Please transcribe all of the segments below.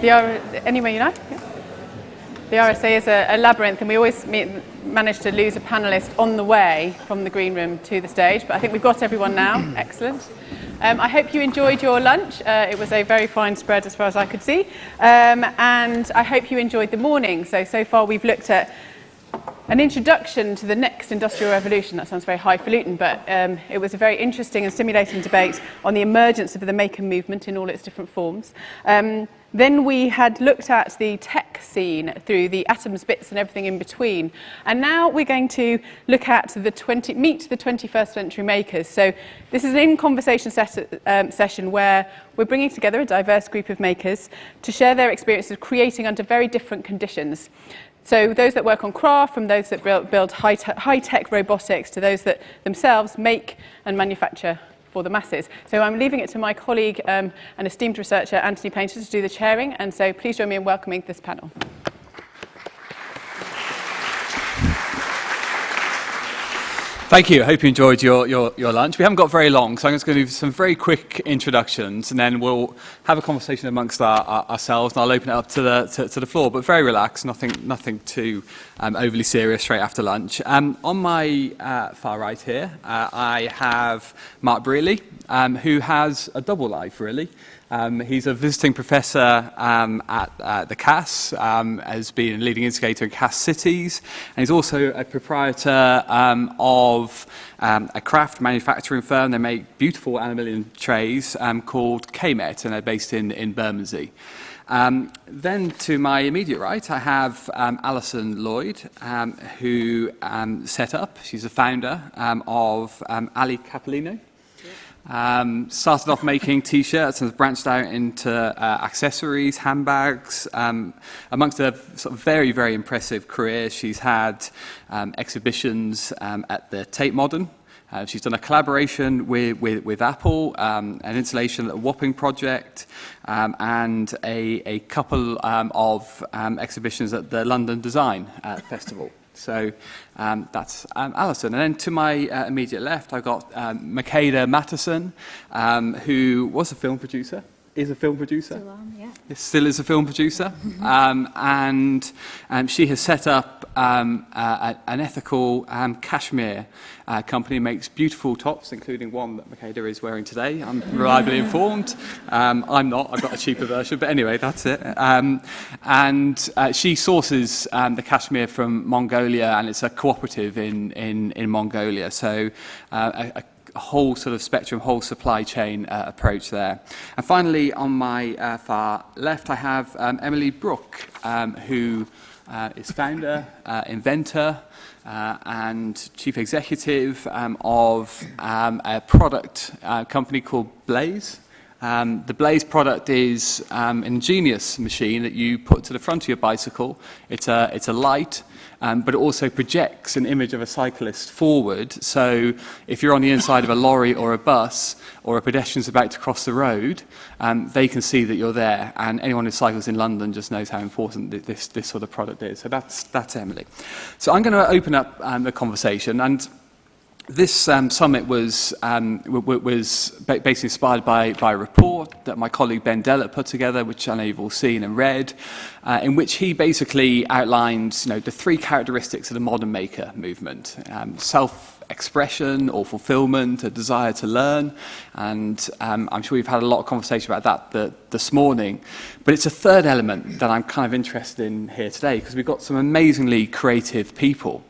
Anywhere you like. Yeah. The RSA is a labyrinth, and we always manage to lose a panellist on the way from the green room to the stage, but I think we've got everyone now. Excellent. I hope you enjoyed your lunch. It was a very fine spread as far as I could see. And I hope you enjoyed the morning. So far we've looked at an introduction to the next industrial revolution. That sounds very highfalutin, but it was a very interesting and stimulating debate on the emergence of the maker movement in all its different forms. Then we had looked at the tech scene through the atoms, bits and everything in between. And now we're going to look at meet the 21st century makers. So this is an in-conversation session where we're bringing together a diverse group of makers to share their experiences of creating under very different conditions. So those that work on craft, from those that build high-tech robotics, to those that themselves make and manufacture for the masses. So I'm leaving it to my colleague and esteemed researcher, Anthony Painter, to do the chairing, and so please join me in welcoming this panel. Thank you. I hope you enjoyed your lunch. We haven't got very long, so I'm just going to do some very quick introductions, and then we'll have a conversation amongst ourselves, and I'll open it up to the floor, but very relaxed, nothing too overly serious straight after lunch. On my far right here, I have Mark Brearley, who has a double life, really. He's a visiting professor at the CAS, has been a leading instigator in CAS Cities, and he's also a proprietor of a craft manufacturing firm. They make beautiful anamilian trays called Kaymet, and they're based in Bermondsey. Then to my immediate right, I have Alison Lloyd, who set up, she's the founder of Capellino. Started off making t-shirts and has branched out into accessories, handbags. Amongst a sort of very, very impressive career, she's had exhibitions at the Tate Modern. She's done a collaboration with Apple, an installation at the Wapping Project, and a couple of exhibitions at the London Design Festival. So that's Alison. And then to my immediate left, I've got Makeda Matheson, who was a film producer, is a film producer. Still on, yeah. Still is a film producer. And she has set up an ethical cashmere company, makes beautiful tops, including one that Makeda is wearing today. I'm reliably informed. I'm not. I've got a cheaper version. But anyway, that's it. And she sources the cashmere from Mongolia, and it's a cooperative in Mongolia. So a whole sort of spectrum, whole supply chain approach there. And finally, on my far left, I have Emily Brooke, who is founder, inventor, and chief executive of a product company called BLAZE. The BLAZE product is an ingenious machine that you put to the front of your bicycle. It's a light, but it also projects an image of a cyclist forward. So if you're on the inside of a lorry or a bus, or a pedestrian's about to cross the road, they can see that you're there. And anyone who cycles in London just knows how important this sort of product is. So that's Emily. So I'm going to open up the conversation. And this summit was basically inspired by a report that my colleague Ben Dellett put together, which I know you've all seen and read, in which he basically outlined, the three characteristics of the modern maker movement: self-expression or fulfillment, a desire to learn, and I'm sure we've had a lot of conversation about that this morning. But it's a third element that I'm kind of interested in here today, because we've got some amazingly creative people.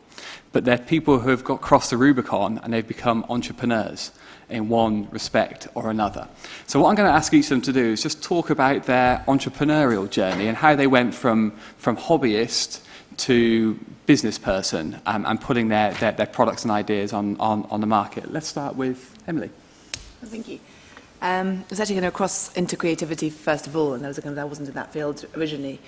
But they're people who have got crossed the Rubicon and they've become entrepreneurs in one respect or another. So what I'm going to ask each of them to do is just talk about their entrepreneurial journey and how they went from hobbyist to business person and putting their products and ideas on the market. Let's start with Emily. Well, thank you. I was actually going to cross into creativity first of all, and I wasn't in that field originally.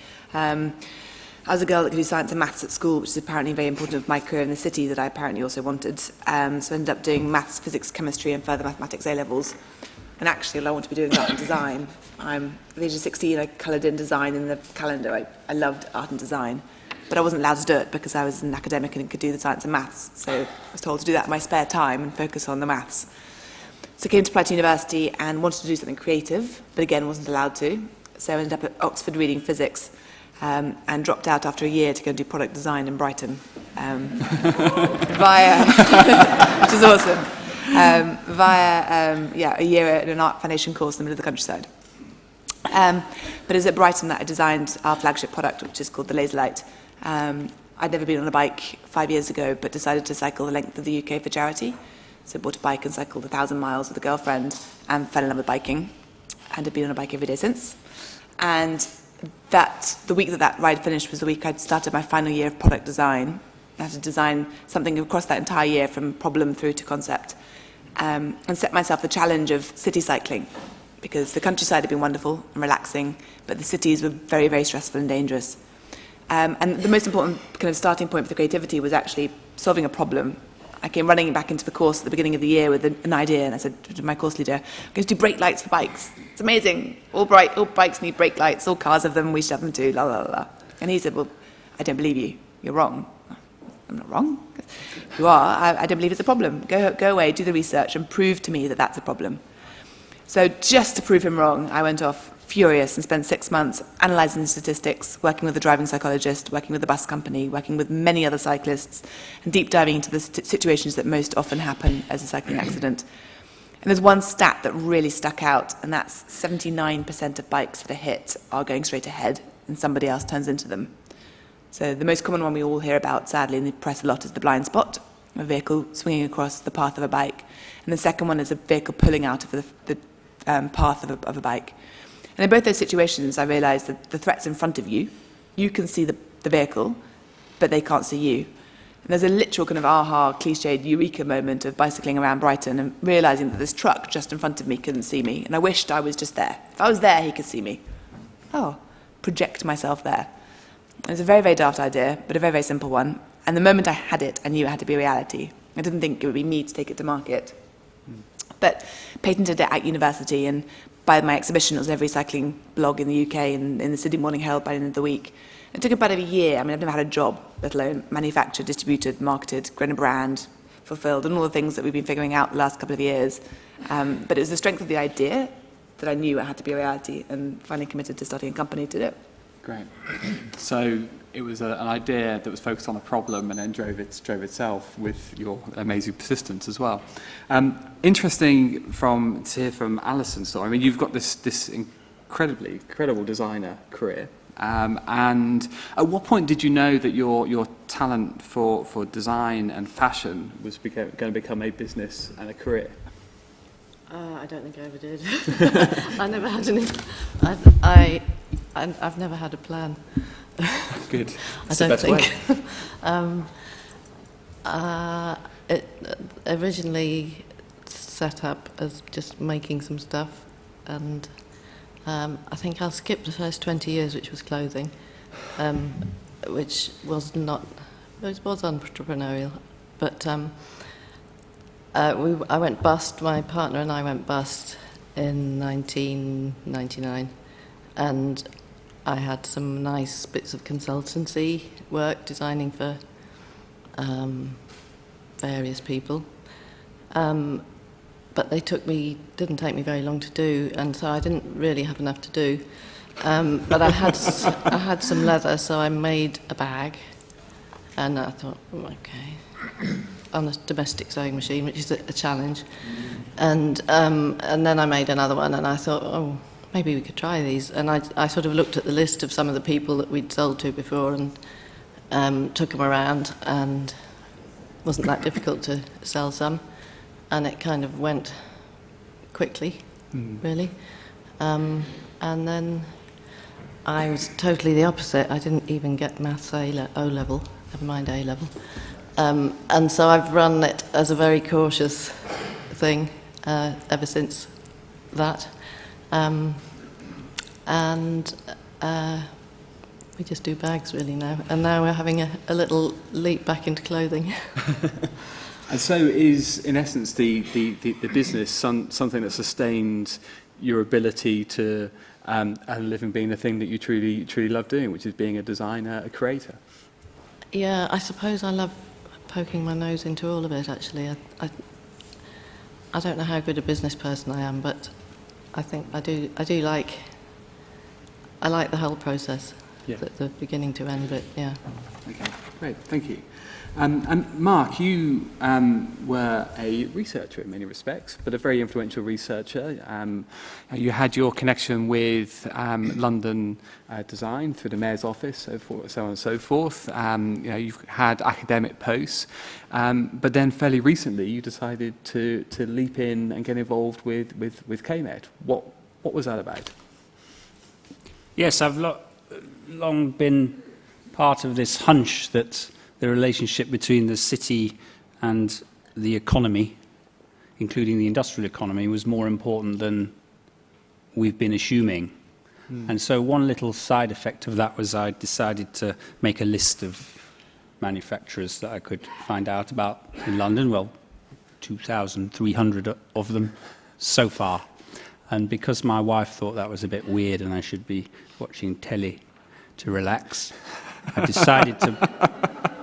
I was a girl that could do science and maths at school, which is apparently very important of my career in the city that I apparently also wanted. So I ended up doing maths, physics, chemistry, and further mathematics A-levels. And actually, I want to be doing art and design. At the age of 16, I coloured in design in the calendar. I loved art and design. But I wasn't allowed to do it because I was an academic and could do the science and maths. So I was told to do that in my spare time and focus on the maths. So I came to Brighton University and wanted to do something creative, but again, wasn't allowed to. so I ended up at Oxford reading physics, and dropped out after a year to go and do product design in Brighton, via, which is awesome, via a year at an art foundation course in the middle of the countryside. But it was at Brighton that I designed our flagship product, which is called the Laser Light. I'd never been on a bike 5 years ago, but decided to cycle the length of the UK for charity. So bought a bike and cycled 1,000 miles with a girlfriend and fell in love with biking, and have been on a bike every day since. And the week that ride finished was the week I'd started my final year of product design. I had to design something across that entire year from problem through to concept, and set myself the challenge of city cycling, because the countryside had been wonderful and relaxing, but the cities were very, very stressful and dangerous. And the most important kind of starting point for the creativity was actually solving a problem. I came running back into the course at the beginning of the year with an idea, and I said to my course leader, I'm going to do brake lights for bikes. It's amazing. All bikes need brake lights, all cars have them, we should have them too, la, la, la. And he said, well, I don't believe you. You're wrong. I'm not wrong. You are. I don't believe it's a problem. Go away, do the research, and prove to me that that's a problem. So just to prove him wrong, I went off furious and spent 6 months analysing the statistics, working with a driving psychologist, working with a bus company, working with many other cyclists, and deep diving into the situations that most often happen as a cycling accident. And there's one stat that really stuck out, and that's 79% of bikes that are hit are going straight ahead, and somebody else turns into them. So the most common one we all hear about, sadly, in the press a lot, is the blind spot, a vehicle swinging across the path of a bike. And the second one is a vehicle pulling out of the path of a bike. And in both those situations, I realised that the threat's in front of you. You can see the vehicle, but they can't see you. And there's a literal kind of aha, cliched eureka moment of bicycling around Brighton and realising that this truck just in front of me couldn't see me. And I wished I was just there. If I was there, he could see me. Oh, project myself there. It was a very, very daft idea, but a very, very simple one. And the moment I had it, I knew it had to be a reality. I didn't think it would be me to take it to market. But patented it at university, and by my exhibition, it was every cycling blog in the UK and in the Sydney Morning Herald by the end of the week. It took about a year. I mean, I've never had a job, let alone manufactured, distributed, marketed, grown a brand, fulfilled, and all the things that we've been figuring out the last couple of years. But it was the strength of the idea that I knew it had to be a reality, and finally committed to starting a company to do it. Great. So it was an idea that was focused on a problem and then drove itself with your amazing persistence as well. Interesting to hear from Alison's story. I mean, you've got this incredible designer career. And at what point did you know that your talent for design and fashion was going to become a business and a career? I don't think I ever did. I never had any. I've never had a plan. Good. I don't think. It originally set up as just making some stuff, and I think I'll skip the first 20 years, which was clothing, which was not. It was entrepreneurial, but I went bust. My partner and I went bust in 1999, and I had some nice bits of consultancy work designing for various people, but they didn't take me very long to do, and so I didn't really have enough to do. But I had some leather, so I made a bag, and I thought, okay, on a domestic sewing machine, which is a challenge, and then I made another one, and I thought, oh, maybe we could try these. And I sort of looked at the list of some of the people that we'd sold to before and took them around, and wasn't that difficult to sell some. And it kind of went quickly, really. And then I was totally the opposite. I didn't even get maths O-level, never mind A-level. And so I've run it as a very cautious thing ever since that. And we just do bags really now. And now we're having a little leap back into clothing. And so is, in essence, the business something that sustains your ability to earn a living being the thing that you truly love doing, which is being a designer, a creator? Yeah, I suppose I love poking my nose into all of it, actually. I don't know how good a business person I am, but I think I do like I like the whole process, Yeah. the beginning to end bit, yeah. Okay, great, thank you. And Mark, you were a researcher in many respects, but a very influential researcher. You had your connection with London design through the Mayor's office, so on and so forth. You've had academic posts, but then fairly recently you decided to leap in and get involved with Kaymet. What was that about? Yes, I've long been part of this hunch that the relationship between the city and the economy, including the industrial economy, was more important than we've been assuming. And so one little side effect of that was I decided to make a list of manufacturers that I could find out about in London. Well, 2,300 of them so far. And because my wife thought that was a bit weird and I should be watching telly to relax, I decided to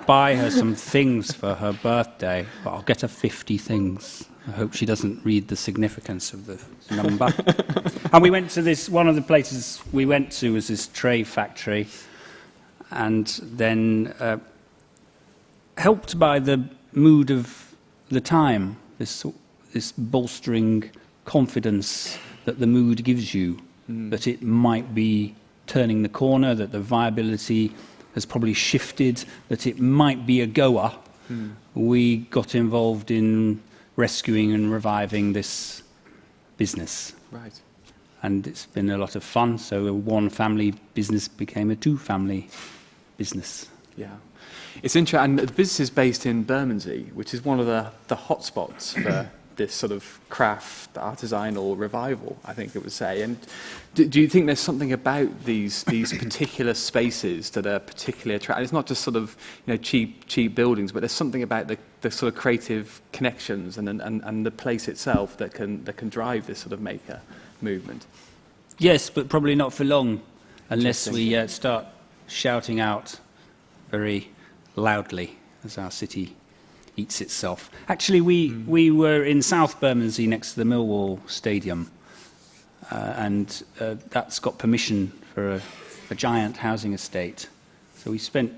buy her some things for her birthday, but I'll get her 50 things. I hope she doesn't read the significance of the number. And we went to one of the places we went to was this tray factory, and then helped by the mood of the time, this bolstering confidence that the mood gives you, that it might be turning the corner, that the viability has probably shifted, that it might be a goer. We got involved in rescuing and reviving this business. Right. And it's been a lot of fun. So a one-family business became a two-family business. Yeah. It's interesting, and the business is based in Bermondsey, which is one of the hotspots for this sort of craft, artisanal revival, I think it would say. And do you think there's something about these particular spaces that are particularly attractive? It's not just sort of cheap buildings, but there's something about the sort of creative connections and the place itself that can drive this sort of maker movement. Yes, but probably not for long, unless we start shouting out very loudly as our city eats itself. Actually, we were in South Bermondsey next to the Millwall Stadium, and that's got permission for a giant housing estate. So we spent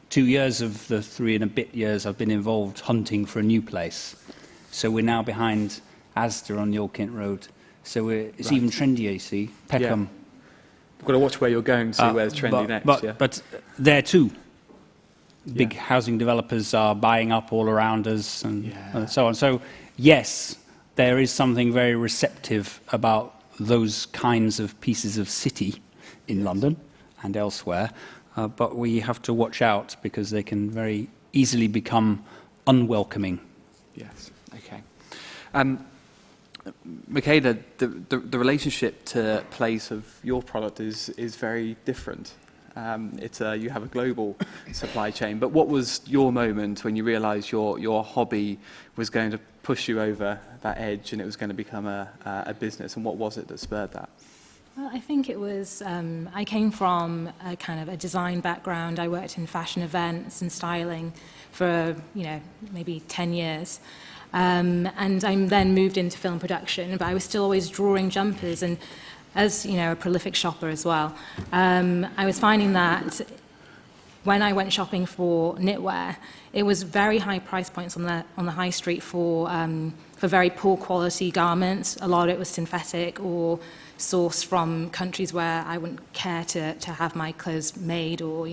2 years of the 3 and a bit years I've been involved hunting for a new place. So we're now behind Asda on York Kent Road. So it's even trendier, you see, Peckham. Yeah. You've got to watch where you're going to see where's trendy next. But there too, big housing developers are buying up all around us and so on. So yes, there is something very receptive about those kinds of pieces of city in London and elsewhere, but we have to watch out because they can very easily become unwelcoming. Yes, okay. Makeda, the relationship to place of your product is very different. You have a global supply chain, but what was your moment when you realised your hobby was going to push you over that edge and it was going to become a business, and what was it that spurred that? Well, I think it was, I came from a kind of a design background. I worked in fashion events and styling for, maybe 10 years. And I then moved into film production, but I was still always drawing jumpers, and as a prolific shopper as well, I was finding that when I went shopping for knitwear, it was very high price points on the high street for very poor quality garments. A lot of it was synthetic or sourced from countries where I wouldn't care to have my clothes made, or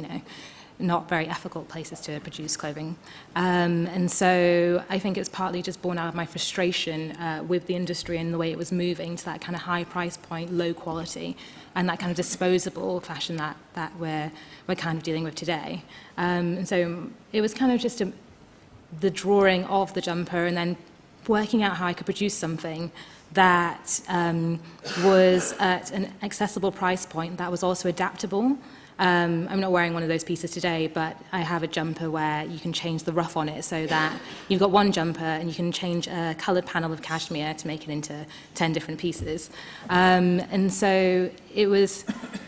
not very ethical places to produce clothing. And so I think it was partly just born out of my frustration with the industry and the way it was moving to that kind of high price point, low quality, and that kind of disposable fashion that we're kind of dealing with today. And so it was kind of just the drawing of the jumper and then working out how I could produce something that was at an accessible price point that was also adaptable. I'm not wearing one of those pieces today, but I have a jumper where you can change the ruff on it so that you've got one jumper and you can change a coloured panel of cashmere to make it into 10 different pieces. And so it was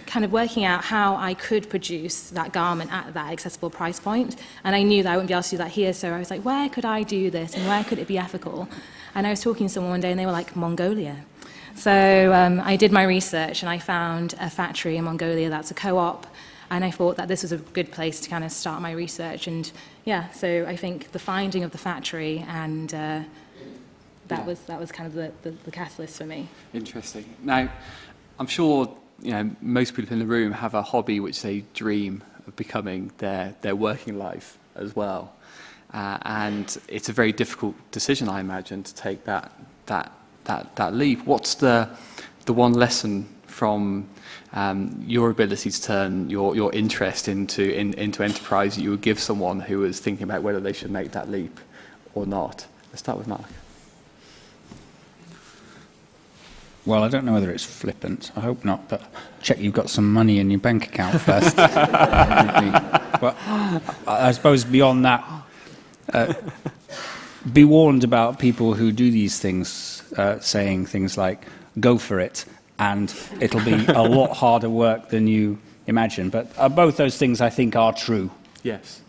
kind of working out how I could produce that garment at that accessible price point. And I knew that I wouldn't be able to do that here, so I was like, where could I do this and where could it be ethical? And I was talking to someone one day and they were like, Mongolia. So I did my research and I found a factory in Mongolia that's a co-op, and I thought that this was a good place to kind of start my research. And yeah, so I think the finding of the factory and that was kind of the catalyst for me. Interesting. Now, I'm sure most people in the room have a hobby which they dream of becoming their working life as well, and it's a very difficult decision, I imagine, to take that leap. What's the one lesson from your ability to turn your interest into enterprise that you would give someone who was thinking about whether they should make that leap or not? Let's start with Mark. Well, I don't know whether it's flippant. I hope not, but check you've got some money in your bank account first. But I suppose beyond that, be warned about people who do these things, saying things like, go for it, and it'll be a lot harder work than you imagine. But both those things, I think, are true. Yes.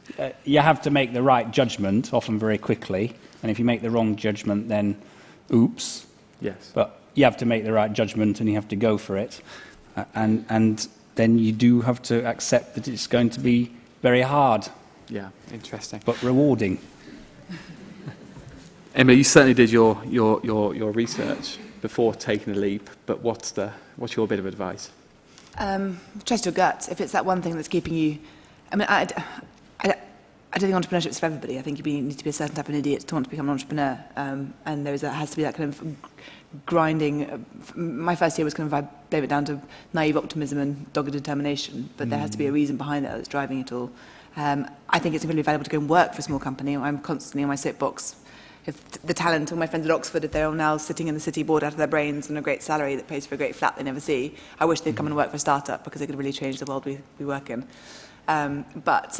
You have to make the right judgment, often very quickly, and if you make the wrong judgment, then oops. Yes. But you have to make the right judgment and you have to go for it. And then you do have to accept that it's going to be very hard. Yeah, interesting. But rewarding. Emily, you certainly did your research before taking the leap, but what's your bit of advice? Trust your gut. If it's that one thing that's keeping you... I mean, I don't think entrepreneurship is for everybody. I think you need to be a certain type of idiot to want to become an entrepreneur. And has to be that kind of grinding. My first year was kind of, I blame it down to naive optimism and dogged determination, but there has to be a reason behind it that's driving it all. I think it's incredibly valuable to go and work for a small company. I'm constantly on my soapbox. If the talent, all my friends at Oxford, if they're all now sitting in the city bored out of their brains on a great salary that pays for a great flat they never see, I wish they'd come and work for a startup because it could really change the world we work in. But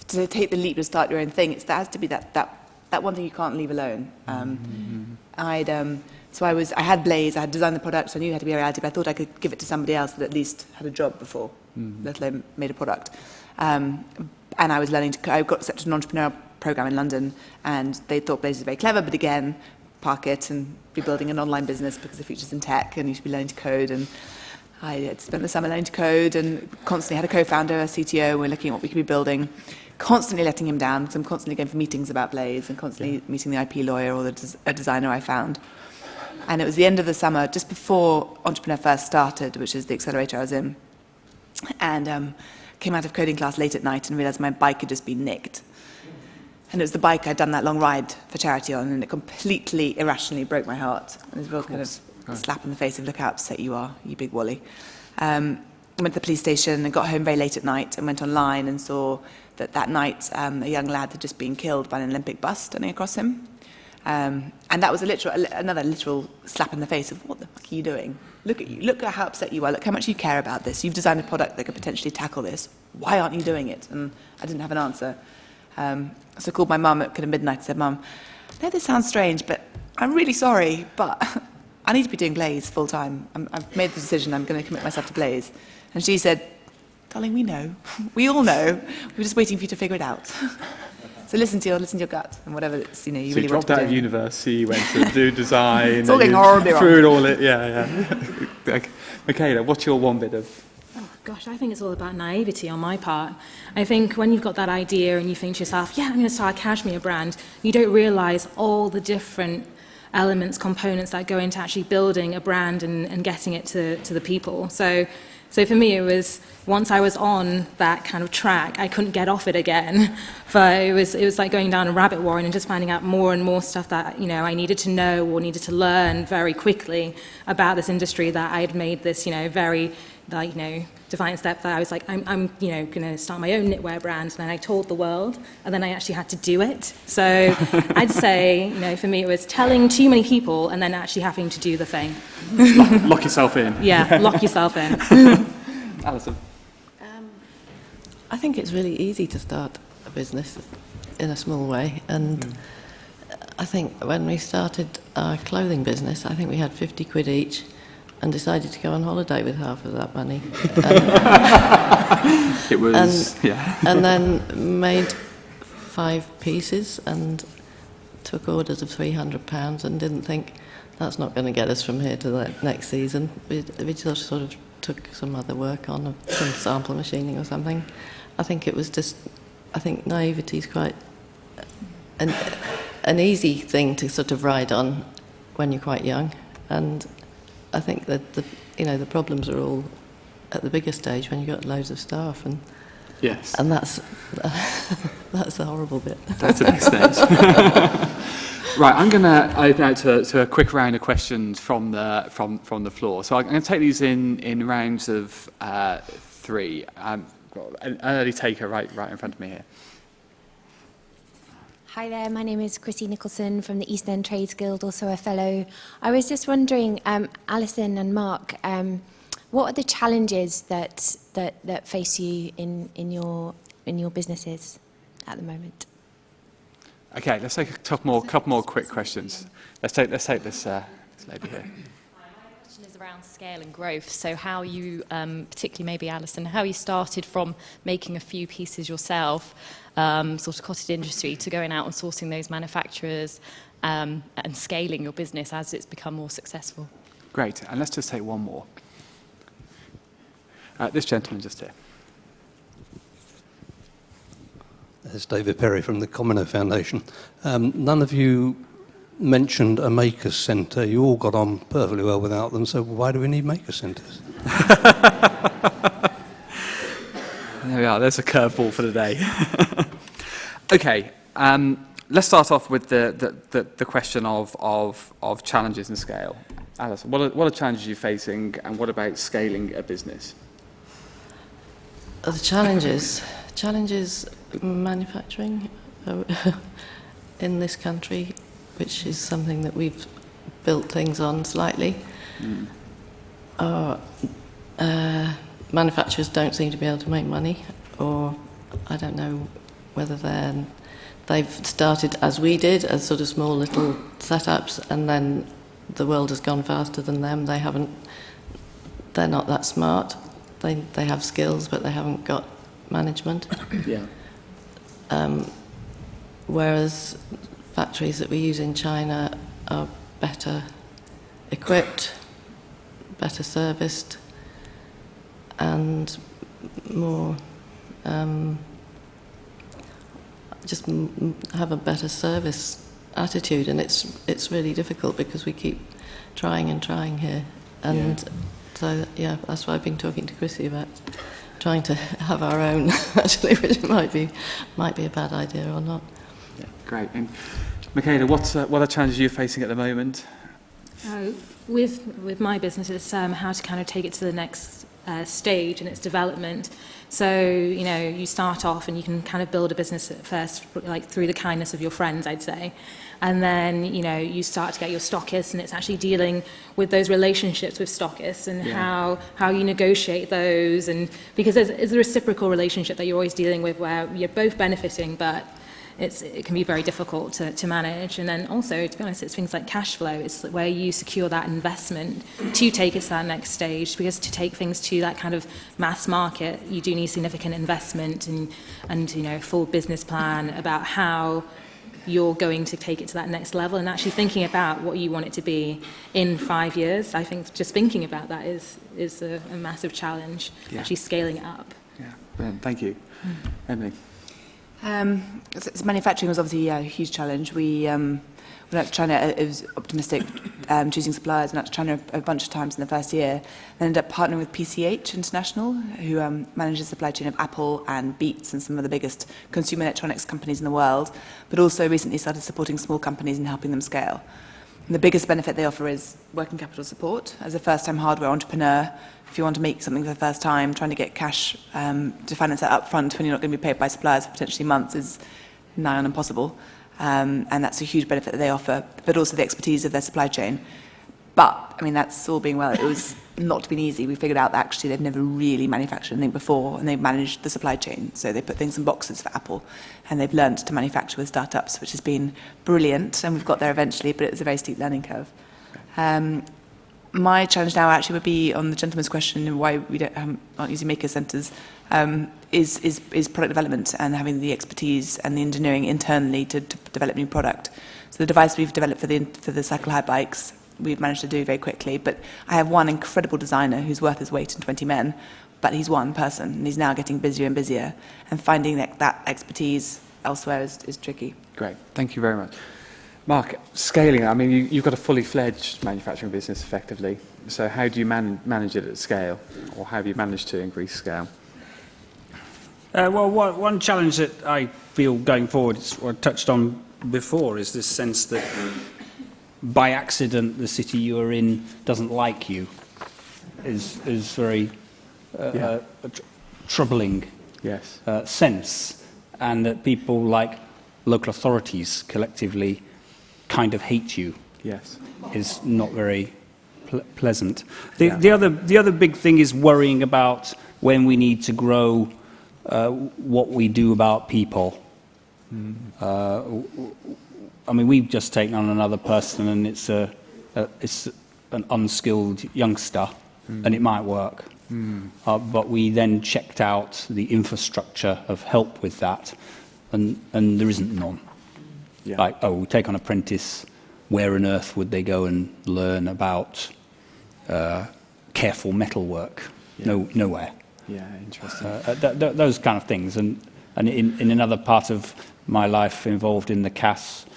to take the leap to start your own thing, there has to be that one thing you can't leave alone. I had Blaze, I had designed the product, so I knew it had to be a reality, but I thought I could give it to somebody else that at least had a job before, let alone made a product. And I was learning I got accepted to an entrepreneurial program in London, and they thought Blaze was very clever, but again, park it and be building an online business because the future's in tech and you should be learning to code. And I had spent the summer learning to code and constantly had a co-founder, a CTO, and we're looking at what we could be building, constantly letting him down because I'm constantly going for meetings about Blaze and constantly meeting the IP lawyer or a designer I found. And it was the end of the summer, just before Entrepreneur First started, which is the accelerator I was in, and came out of coding class late at night and realised my bike had just been nicked. And it was the bike I'd done that long ride for charity on, and it completely irrationally broke my heart. It was a real kind of slap in the face of look how upset you are, you big wally. I went to the police station and got home very late at night and went online and saw that night a young lad had just been killed by an Olympic bus standing across him. And that was another literal slap in the face of what the fuck are you doing? Look at you. Look at how upset you are. Look how much you care about this. You've designed a product that could potentially tackle this. Why aren't you doing it? And I didn't have an answer. So I called my mum at kind of midnight and said, Mum, I know this sounds strange, but I'm really sorry, but I need to be doing Blaze full time. I've made the decision. I'm going to commit myself to Blaze. And she said, darling, we know. We all know. We're just waiting for you to figure it out. So listen to your gut and whatever it's, you So really you want dropped to out do. of university, you went to do design. It's all going horribly wrong. Threw it all in, yeah. Makeda, what's your one bit of... Oh, gosh, I think it's all about naivety on my part. I think when you've got that idea and you think to yourself, yeah, I'm going to start a cashmere brand, you don't realise all the different elements, components that go into actually building a brand and getting it to the people. So for me, it was, once I was on that kind of track, I couldn't get off it again. But it was like going down a rabbit warren and just finding out more and more stuff that, I needed to know or needed to learn very quickly about this industry, that I had made this, very, defiant step that I was like, I'm going to start my own knitwear brand. And then I told the world, and then I actually had to do it. So I'd say, for me, it was telling too many people and then actually having to do the thing. Lock yourself in. Yeah, lock yourself in. Alison? I think it's really easy to start a business in a small way. And I think when we started our clothing business, I think we had 50 quid each and decided to go on holiday with half of that money. It was, And then made 5 pieces and took orders of £300 and didn't think that's not going to get us from here to the next season. We sort of took some other work on, some sample machining or something. I think it was just, I think naivety is quite an easy thing to sort of ride on when you're quite young, and I think that the problems are all at the bigger stage when you've got loads of staff, and Yes. and that's the horrible bit. That's the next stage. Right, I'm going to open out to a quick round of questions from the floor. So I'm going to take these in rounds of 3. Got an early taker right in front of me here. Hi there, my name is Chrissy Nicholson from the East End Trades Guild, also a fellow. I was just wondering, Alison and Mark, what are the challenges that face you in your businesses at the moment? Okay, let's take a couple more quick questions. Let's take this lady here. My question is around scale and growth. So how you, particularly maybe Alison, how you started from making a few pieces yourself, sort of cottage industry, to going out and sourcing those manufacturers and scaling your business as it's become more successful. Great, and let's just take one more. This gentleman just here. There's David Perry from the Commoner Foundation. None of you mentioned a Makers Centre. You all got on perfectly well without them, so why do we need Makers Centres? There we are, there's a curveball for the day. Okay, let's start off with the question of challenges and scale. Alison, what are challenges you're facing, and what about scaling a business? The challenges manufacturing in this country, which is something that we've built things on slightly. Manufacturers don't seem to be able to make money, or I don't know whether they've started as we did, as sort of small little setups, and then the world has gone faster than them. They're not that smart. They have skills, but they haven't got management. Yeah. Whereas factories that we use in China are better equipped, better serviced, and more have a better service attitude. And it's really difficult because we keep trying here, and so yeah, that's why I've been talking to Chrissy about trying to have our own, actually, which might be a bad idea or not. Yeah, great. And Makeda, what are challenges you're facing at the moment? With my business, it's how to kind of take it to the next stage in its development. So, you start off and you can kind of build a business at first, like through the kindness of your friends, I'd say. And then, you start to get your stockists, and it's actually dealing with those relationships with stockists and how you negotiate those. And because there's a reciprocal relationship that you're always dealing with where you're both benefiting, but it can be very difficult to manage. And then also, to be honest, it's things like cash flow. It's where you secure that investment to take it to that next stage, because to take things to that kind of mass market, you do need significant investment and full business plan about how you're going to take it to that next level, and actually thinking about what you want it to be in 5 years. I think just thinking about that is a massive challenge, actually scaling it up. Yeah, brilliant. Thank you. Emily. So manufacturing was obviously a huge challenge. We went out to China. It was optimistic, choosing suppliers. Went out to China a bunch of times in the first year. Then ended up partnering with PCH International, who manages the supply chain of Apple and Beats and some of the biggest consumer electronics companies in the world, but also recently started supporting small companies and helping them scale. And the biggest benefit they offer is working capital support. As a first-time hardware entrepreneur, if you want to make something for the first time, trying to get cash to finance that up front when you're not going to be paid by suppliers for potentially months is nigh on impossible. And that's a huge benefit that they offer, but also the expertise of their supply chain. But, that's all being well. It was not been easy. We figured out that actually they've never really manufactured anything before, and they've managed the supply chain. So they put things in boxes for Apple, and they've learned to manufacture with startups, which has been brilliant, and we've got there eventually, but it was a very steep learning curve. My challenge now actually would be on the gentleman's question, why we aren't using maker centres, is product development and having the expertise and the engineering internally to develop new product. So the device we've developed for the cycle hire bikes we've managed to do very quickly. But I have one incredible designer who's worth his weight in 20 men, but he's one person, and he's now getting busier and busier, and finding that expertise elsewhere is tricky. Great, thank you very much. Mark, scaling, I mean, you've got a fully fledged manufacturing business effectively, so how do you manage it at scale, or how have you managed to increase scale? Well, one challenge that I feel going forward, is what I touched on before, is this sense that by accident the city you're in doesn't like you, is very troubling sense, and that people like local authorities collectively kind of hate you. Yes, is not very pleasant. The other big thing is worrying about when we need to grow what we do about people. I mean, we've just taken on another person, and it's an unskilled youngster, and it might work. But we then checked out the infrastructure of help with that, and there isn't none. Yeah. Like, oh, we take on an apprentice, where on earth would they go and learn about careful metalwork? Yeah. Nowhere. Yeah, interesting. Those kind of things. And in another part of my life involved in the CAS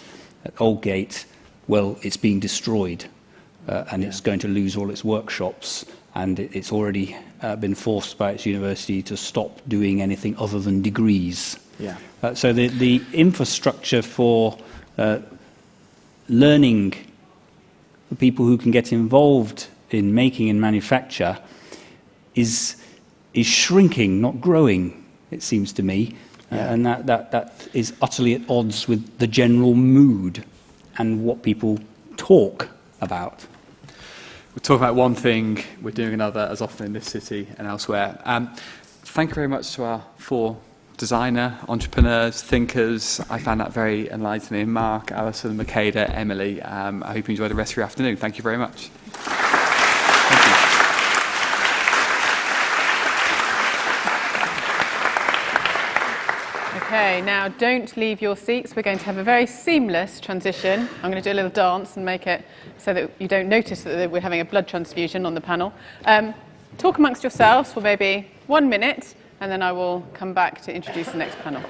at Aldgate, well, it's being destroyed, and it's going to lose all its workshops, and it's already been forced by its university to stop doing anything other than degrees. Yeah. So the infrastructure for learning for people who can get involved in making and manufacture is shrinking, not growing, it seems to me. And that is utterly at odds with the general mood and what people talk about. We talk about one thing, we're doing another as often in this city and elsewhere. Thank you very much to our 4 designer, entrepreneurs, thinkers. I found that very enlightening. Mark, Alison, Makeda, Emily. I hope you enjoy the rest of your afternoon. Thank you very much. Thank you. Okay, now don't leave your seats. We're going to have a very seamless transition. I'm going to do a little dance and make it so that you don't notice that we're having a blood transfusion on the panel. Talk amongst yourselves for maybe 1 minute, and then I will come back to introduce the next panel.